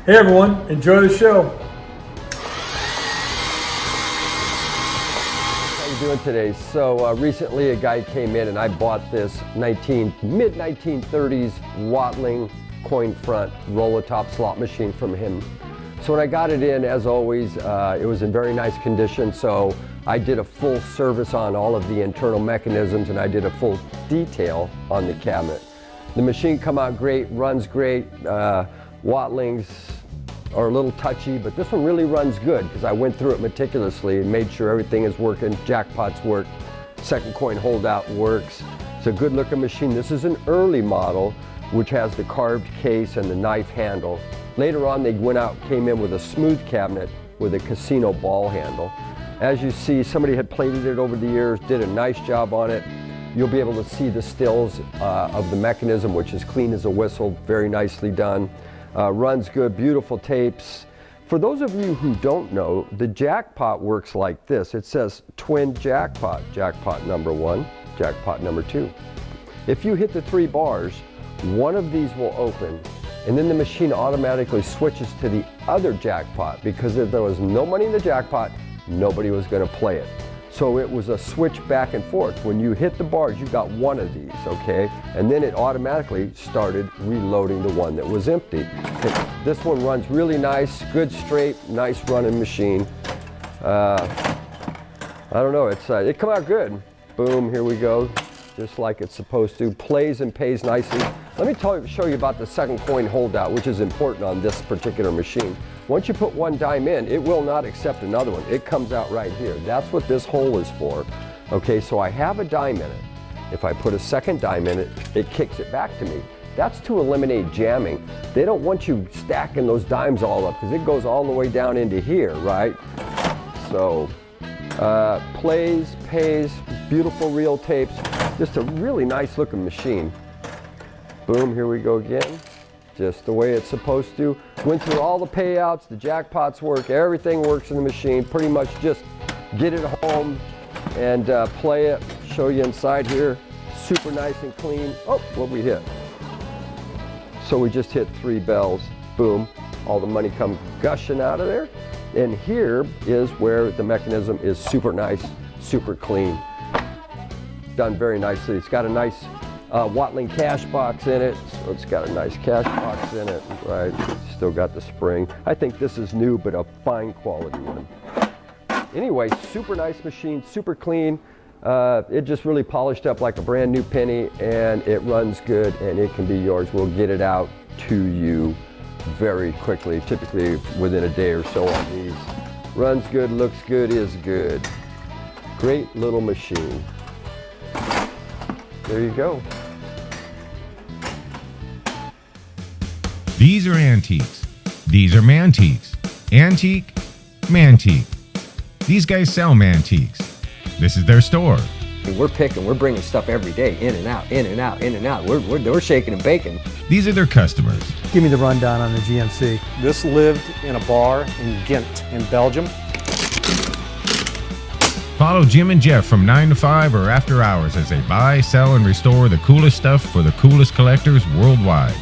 Hey everyone, enjoy the show. How you doing today? So recently a guy came in and I bought this mid-1930s WATLING coin front ROL-A-TOP slot machine from him. So when I got it in, as always, it was in very nice condition. So I did a full service on all of the internal mechanisms and I did a full detail on the cabinet. The machine come out great, runs great. WATLINGs are a little touchy, but this one really runs good because I went through it meticulously and made sure everything is working. Jackpots work, second coin holdout works. It's a good looking machine. This is an early model which has the carved case and the knife handle. Later on they came in with a smooth cabinet with a casino ball handle. As you see, somebody had plated it over the years, did a nice job on it. You'll be able to see the stills of the mechanism, which is clean as a whistle, very nicely done. Runs good, beautiful tapes. For those of you who don't know, the jackpot works like this. It says twin jackpot, jackpot number 1, jackpot number 2. If you hit the 3 bars, one of these will open, and then the machine automatically switches to the other jackpot, because if there was no money in the jackpot, nobody was going to play it. So it was a switch back and forth. When you hit the bars, you got one of these, okay? And then it automatically started reloading the one that was empty. This one runs really nice, good straight, nice running machine. I don't know, it come out good. Boom, here we go, just like it's supposed to. Plays and pays nicely. Let me show you about the second coin holdout, which is important on this particular machine. Once you put one dime in, it will not accept another one. It comes out right here. That's what this hole is for. Okay, so I have a dime in it. If I put a second dime in it, it kicks it back to me. That's to eliminate jamming. They don't want you stacking those dimes all up because it goes all the way down into here, right? So, plays, pays, beautiful reel tapes. Just a really nice looking machine. Boom, here we go again. Just the way it's supposed to. Went through all the payouts, the jackpots work, everything works in the machine. Pretty much just get it home and play it. Show you inside here. Super nice and clean. Oh, what we hit? So we just hit 3 bells. Boom. All the money comes gushing out of there. And here is where the mechanism is super nice, super clean. Done very nicely. It's got a nice WATLING cash box in it, so it's got a nice cash box in it, right? Still got the spring. I think this is new, but a fine quality one. Anyway, super nice machine, super clean. It just really polished up like a brand new penny, and it runs good, and it can be yours. We'll get it out to you very quickly, typically within a day or so on these. Runs good, looks good, is good. Great little machine. There you go. These are antiques. These are Mantiques. Antique, Mantique. These guys sell Mantiques. This is their store. We're bringing stuff every day, in and out, in and out, in and out. We're shaking and baking. These are their customers. Give me the rundown on the GMC. This lived in a bar in Ghent in Belgium. Follow Jim and Jeff from 9 to 5 or after hours as they buy, sell, and restore the coolest stuff for the coolest collectors worldwide.